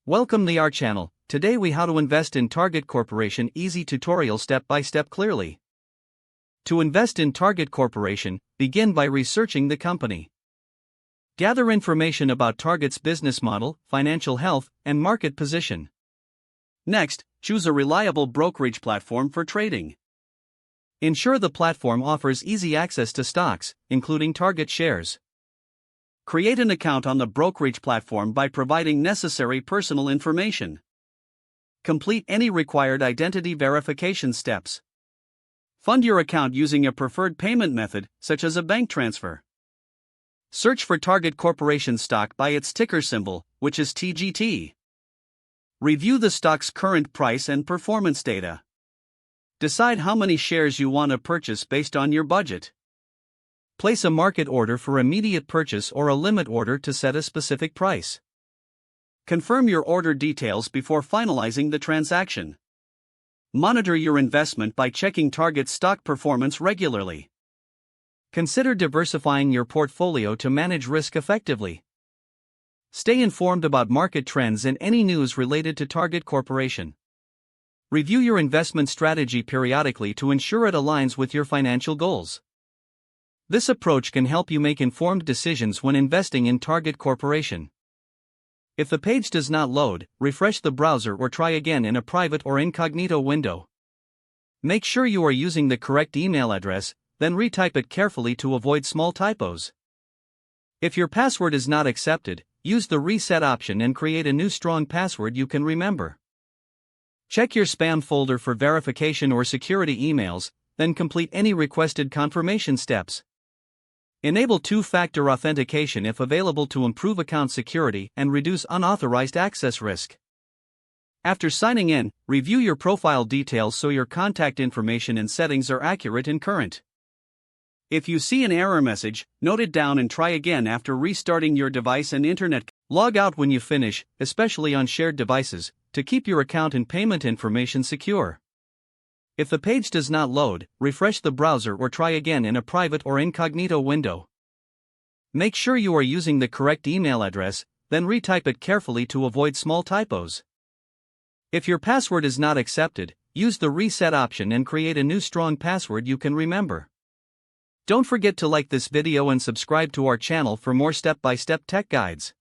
Welcome to our channel. Today we how to invest in Target Corporation easy tutorial step by step clearly. To invest in Target Corporation, begin by researching the company. Gather information about Target's business model, financial health, and market position. Next, choose a reliable brokerage platform for trading. Ensure the platform offers easy access to stocks, including Target shares. Create an account on the brokerage platform by providing necessary personal information. Complete any required identity verification steps. Fund your account using a preferred payment method, such as a bank transfer. Search for Target Corporation stock by its ticker symbol, which is TGT. Review the stock's current price and performance data. Decide how many shares you want to purchase based on your budget. Place a market order for immediate purchase or a limit order to set a specific price. Confirm your order details before finalizing the transaction. Monitor your investment by checking Target's stock performance regularly. Consider diversifying your portfolio to manage risk effectively. Stay informed about market trends and any news related to Target Corporation. Review your investment strategy periodically to ensure it aligns with your financial goals. This approach can help you make informed decisions when investing in Target Corporation. If the page does not load, refresh the browser or try again in a private or incognito window. Make sure you are using the correct email address, then retype it carefully to avoid small typos. If your password is not accepted, use the reset option and create a new strong password you can remember. Check your spam folder for verification or security emails, then complete any requested confirmation steps. Enable two-factor authentication if available to improve account security and reduce unauthorized access risk. After signing in, review your profile details so your contact information and settings are accurate and current. If you see an error message, note it down and try again after restarting your device and internet. Log out when you finish, especially on shared devices, to keep your account and payment information secure. If the page does not load, refresh the browser or try again in a private or incognito window. Make sure you are using the correct email address, then retype it carefully to avoid small typos. If your password is not accepted, use the reset option and create a new strong password you can remember. Don't forget to like this video and subscribe to our channel for more step-by-step tech guides.